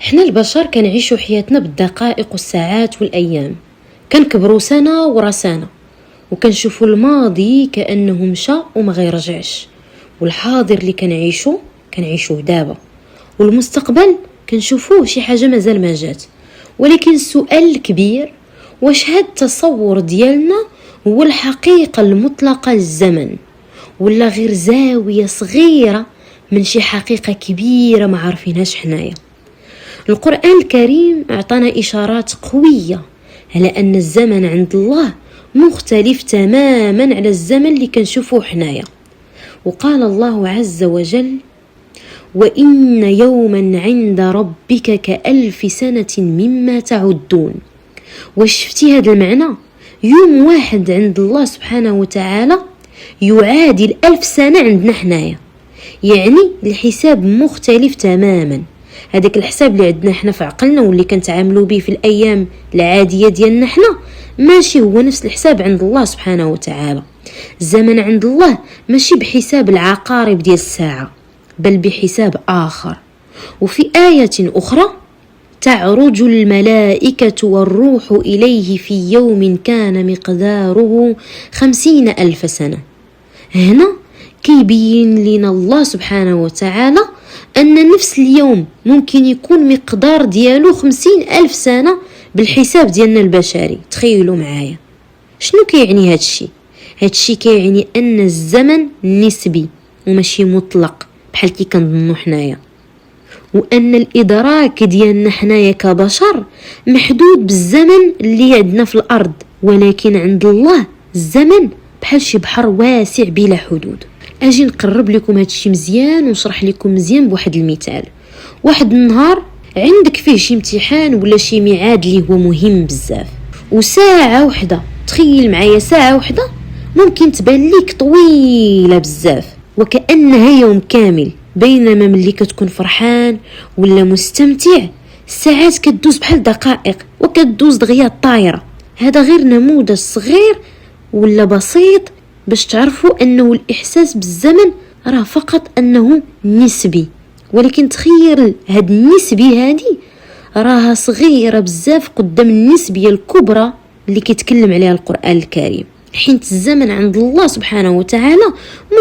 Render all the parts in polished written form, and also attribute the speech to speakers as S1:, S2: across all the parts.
S1: احنا البشر كنعيشوا حياتنا بالدقائق والساعات والأيام، كنكبروا سنة ورا سنة وكنشوفوا الماضي كأنه مشى وما غيرجعش، والحاضر اللي كنعيشوه دابا، والمستقبل كنشوفوه شي حاجة مازال ما جات. ولكن السؤال الكبير، واش هاد التصور ديالنا هو الحقيقة المطلقة للزمن، ولا غير زاوية صغيرة من شي حقيقة كبيرة ما عارفينهاش حنايا؟ القرآن الكريم اعطانا إشارات قوية على أن الزمن عند الله مختلف تماما على الزمن اللي كنشوفوه حنايا. وقال الله عز وجل: وإن يوما عند ربك كألف سنة مما تعدون. واش شفتي هذا المعنى؟ يوم واحد عند الله سبحانه وتعالى يعادل 1000 سنة عندنا حنايا، يعني الحساب مختلف تماما. هذاك الحساب اللي عندنا حنا في عقلنا واللي كنتعاملوا به في الأيام العادية ديالنا حنا ماشي هو نفس الحساب عند الله سبحانه وتعالى. الزمن عند الله ماشي بحساب العقارب ديال الساعة، بل بحساب آخر. وفي آية أخرى: تعرج الملائكة والروح إليه في يوم كان مقداره 50,000 سنة. هنا كيبين لنا الله سبحانه وتعالى أن نفس اليوم ممكن يكون مقدار ديالو 50,000 سنة بالحساب ديالنا البشري. تخيلوا معايا شنو كيعني هادشي؟ هادشي كيعني أن الزمن نسبي وماشي مطلق بحال كي كنظنوا حنايا، وأن الإدراك ديالنا حنايا كبشر محدود بالزمن اللي عندنا في الأرض، ولكن عند الله الزمن بحال شي بحر واسع بلا حدود. أجي نقرب لكم هادشي مزيان ونشرح لكم مزيان بواحد المثال. واحد النهار عندك فيه شي امتحان ولا شي ميعاد اللي هو مهم بزاف، وساعة وحدة، تخيل معايا ساعة وحدة ممكن تبان ليك طويلة بزاف وكأنها يوم كامل، بينما ملي كتكون فرحان ولا مستمتع الساعات كتدوز بحال دقائق وكتدوز دغيا طايرة. هذا غير نموذج صغير ولا بسيط باش تعرفوا أنه الإحساس بالزمن راه فقط أنه نسبي، ولكن تخيل هاد النسبي هادي راها صغيرة بزاف قدام النسبية الكبرى اللي كيتكلم عليها القرآن الكريم. حينت الزمن عند الله سبحانه وتعالى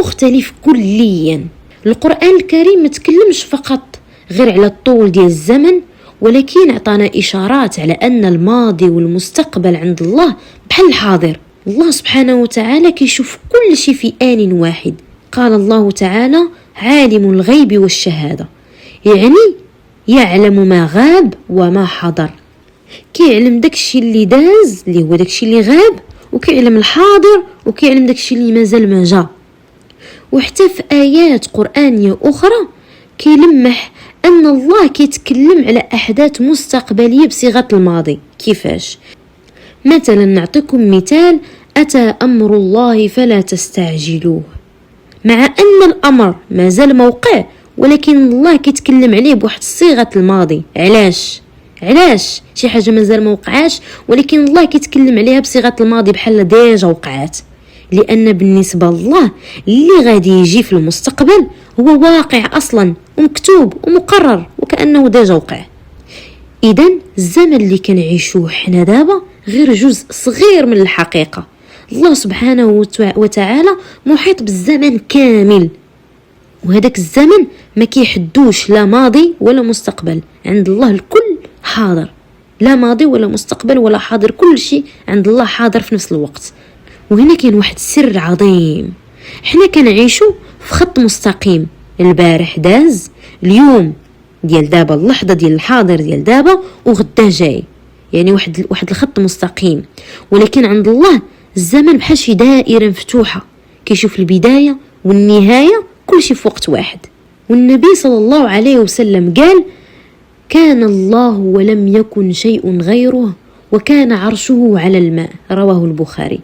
S1: مختلف كليا. القرآن الكريم ما تكلمش فقط غير على الطول ديال الزمن، ولكن اعطانا إشارات على أن الماضي والمستقبل عند الله بحال الحاضر. الله سبحانه وتعالى كيشوف كل شيء في آن واحد. قال الله تعالى: عالم الغيب والشهادة، يعني يعلم ما غاب وما حضر. كيعلم داكشي اللي داز اللي هو داكشي اللي غاب، وكيعلم الحاضر، وكيعلم داكشي اللي مازال ما جا. وحتى في آيات قرآنية أخرى كيلمح أن الله كيتكلم على أحداث مستقبلية بصيغة الماضي. كيفاش؟ مثلا نعطيكم مثال: أتى أمر الله فلا تستعجلوه. مع أن الأمر ما زال موقع، ولكن الله كيتكلم عليه بواحد صيغة الماضي. علاش شي حاجة ما زال موقعاش ولكن الله كيتكلم عليها بصيغة الماضي بحال ديجا وقعات؟ لأن بالنسبة لله اللي غادي يجي في المستقبل هو واقع أصلا ومكتوب ومقرر وكأنه ديجا وقع. إذن الزمن اللي كنعيشوه حنا دابا غير جزء صغير من الحقيقة. الله سبحانه وتعالى محيط بالزمن كامل، وهذاك الزمن ما كيحدوش لا ماضي ولا مستقبل. عند الله الكل حاضر، لا ماضي ولا مستقبل ولا حاضر، كل شيء عند الله حاضر في نفس الوقت. وهنا كاين واحد السر عظيم، حنا كنعيشوا في خط مستقيم. البارح داز، اليوم ديال دابا، اللحظة ديال الحاضر ديال دابا، وغدا جاي، يعني واحد الخط مستقيم. ولكن عند الله الزمن بحال شي دائرة مفتوحة، كيشوف البداية والنهاية كل شيء في وقت واحد. والنبي صلى الله عليه وسلم قال: كان الله ولم يكن شيء غيره وكان عرشه على الماء. رواه البخاري.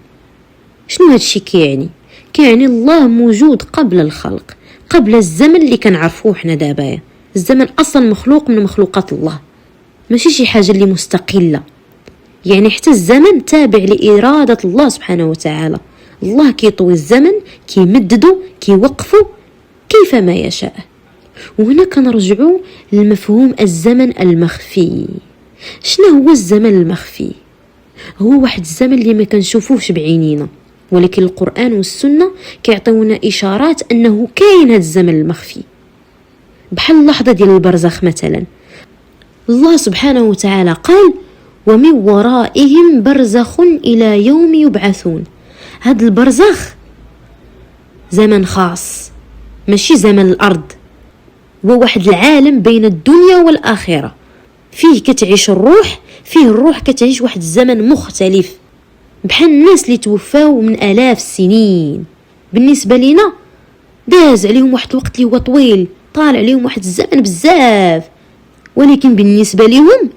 S1: شنو هادشي كيعني؟ كيعني الله موجود قبل الخلق، قبل الزمن اللي كنعرفوه حنا دابا. الزمن اصلا مخلوق من مخلوقات الله، ماشي شي حاجة اللي مستقلة. يعني حتى الزمن تابع لإرادة الله سبحانه وتعالى. الله كيطوي الزمن، كيمدده، كيوقفه كيفما يشاء. وهنا كنرجعوا لمفهوم الزمن المخفي. شنو هو الزمن المخفي؟ هو واحد الزمن اللي ما كنشوفوش بعينينا، ولكن القرآن والسنة كيعطيونا إشارات أنه كاين هذا الزمن المخفي. بحال اللحظة ديال البرزخ مثلا، الله سبحانه وتعالى قال: ومن ورائهم برزخ إلى يوم يبعثون. هذا البرزخ زمن خاص، ماشي زمن الأرض، هو واحد العالم بين الدنيا والآخرة، فيه كتعيش الروح، فيه الروح كتعيش واحد الزمن مختلف، بحال الناس اللي توفاو من آلاف السنين. بالنسبة لنا داز عليهم واحد الوقت اللي هو طويل، طال عليهم واحد الزمن بزاف، ولكن بالنسبة لهم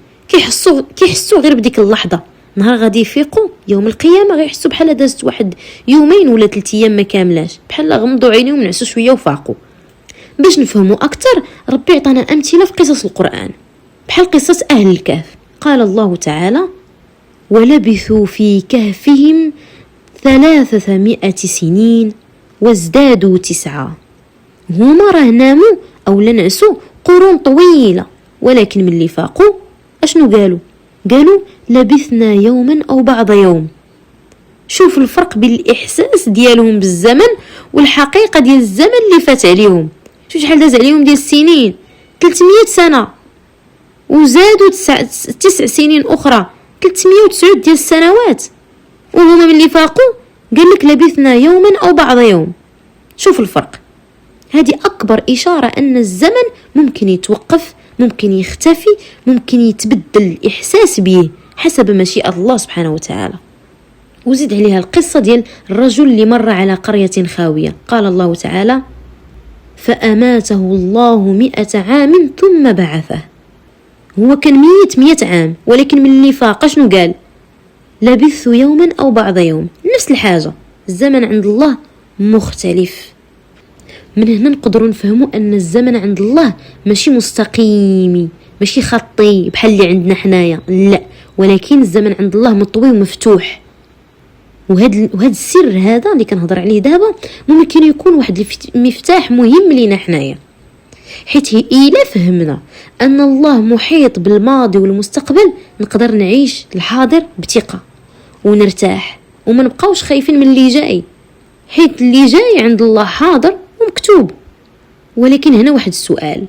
S1: كيحسوا غير بديك اللحظة. نهار غادي يفيقوا يوم القيامة غيحسوا بحال دازت واحد يومين ولا 3 أيام ما كاملاش، بحال غمضوا عينيهم ونعسوا شوية وفاقوا. باش نفهموا أكثر، ربي عطانا أمثلة في قصص القرآن، بحال قصة أهل الكهف. قال الله تعالى: ولبثوا في كهفهم 300 سنين وازدادوا 9. هما راه ناموا أو لنعسوا قرون طويلة، ولكن من اللي فاقوا أشنو قالوا لبثنا يوما أو بعض يوم. شوف الفرق بين الإحساس ديالهم بالزمن والحقيقة ديال الزمن اللي فات عليهم. شوف شحال داز عليهم ديال السنين، 300 سنة وزادوا 9 سنين أخرى، 309 ديال السنوات، وهما من اللي فاقوا قال لك لبثنا يوما أو بعض يوم. شوف الفرق. هذه أكبر إشارة أن الزمن ممكن يتوقف، ممكن يختفي، ممكن يتبدل الإحساس به حسب مشيئة الله سبحانه وتعالى. وزيد عليها القصة ديال الرجل اللي مر على قرية خاوية. قال الله تعالى: فأماته الله 100 عام ثم بعثه. هو كان 100 عام، ولكن من اللي فاق شنو قال؟ لبث يوما أو بعض يوم. نفس الحاجة، الزمن عند الله مختلف. من هنا نقدروا نفهموا أن الزمن عند الله ماشي مستقيمي، ماشي خطي بحال اللي عندنا حنايا، لا، ولكن الزمن عند الله مطوي ومفتوح. وهذا السر هذا اللي كنهضر عليه دابا ممكن يكون واحد المفتاح مهم لينا حنايا، حيت إلا فهمنا أن الله محيط بالماضي والمستقبل نقدر نعيش الحاضر بثقة ونرتاح وما نبقاوش خايفين من اللي جاي، حيت اللي جاي عند الله حاضر ومكتوب. ولكن هنا واحد السؤال: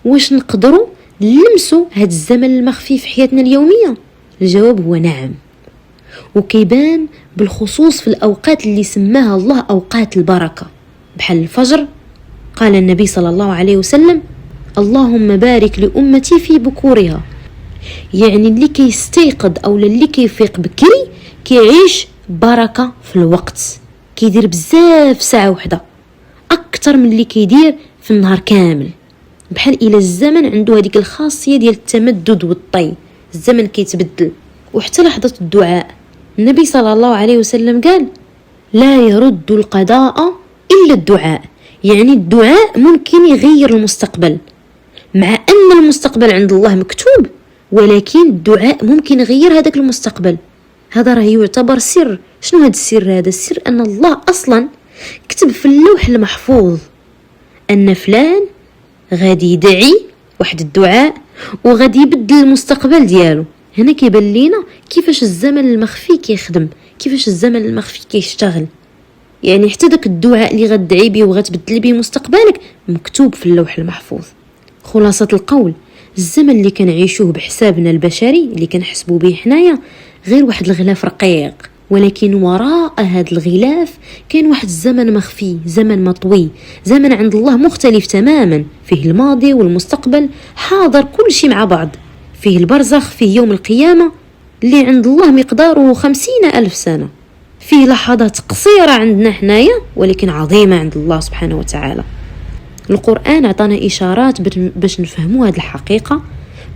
S1: واش نقدروا نلمسوا هذا الزمن المخفي في حياتنا اليومية؟ الجواب هو نعم، وكيبان بالخصوص في الأوقات اللي سماها الله أوقات البركة، بحال الفجر. قال النبي صلى الله عليه وسلم: اللهم بارك لأمتي في بكورها، يعني اللي كيستيقظ أو اللي كيفيق بكري كيعيش بركة في الوقت، كيدير بزاف ساعة واحدة أكتر من اللي كيدير في النهار كامل. بحال إلى الزمن عنده هذيك الخاصية ديال التمدد والطي، الزمن كيتبدل. وحتى لحظة الدعاء، النبي صلى الله عليه وسلم قال: لا يرد القضاء إلا الدعاء، يعني الدعاء ممكن يغير المستقبل، مع أن المستقبل عند الله مكتوب، ولكن الدعاء ممكن يغير هذاك المستقبل. هذا راه يعتبر سر. شنو هذا السر؟ هذا السر أن الله أصلا كتب في اللوح المحفوظ أن فلان غادي يدعي واحد الدعاء وغادي يبدل المستقبل ديالو. هنا كيبان لينا كيفاش الزمن المخفي كيخدم، كيفاش الزمن المخفي كيشتغل. يعني حتى داك الدعاء اللي غتدعي به وغتبدل به مستقبلك مكتوب في اللوح المحفوظ. خلاصة القول، الزمن اللي كنعيشوه بحسابنا البشري اللي كنحسبوا به حنايا غير واحد الغلاف رقيق، ولكن وراء هذا الغلاف كاين واحد الزمن مخفي، زمن مطوي، زمن عند الله مختلف تماما، فيه الماضي والمستقبل حاضر كل شيء مع بعض، فيه البرزخ، فيه يوم القيامة اللي عند الله مقداره 50,000 سنة، فيه لحظات قصيرة عندنا حنايا ولكن عظيمة عند الله سبحانه وتعالى. القرآن عطانا إشارات باش نفهموا هذه الحقيقة،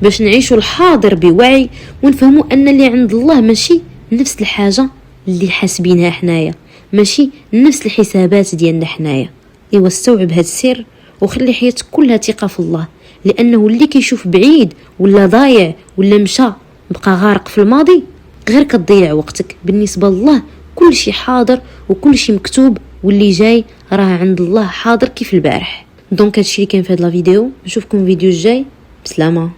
S1: باش نعيشوا الحاضر بوعي، ونفهموا أن اللي عند الله ماشي نفس الحاجة اللي حاسبينها حنايا، ماشي نفس الحسابات ديالنا حنايا. إيوا استوعب هذا السر وخلي حياتك كلها ثقة في الله، لأنه اللي كيشوف بعيد ولا ضايع ولا مشى بقى غارق في الماضي غير كتضيع وقتك. بالنسبة لله كل شيء حاضر وكل شيء مكتوب، واللي جاي راه عند الله حاضر كيف البارح. دونك هادشي اللي كاين في هاد لا فيديو. نشوفكم في الفيديو الجاي. بسلامه.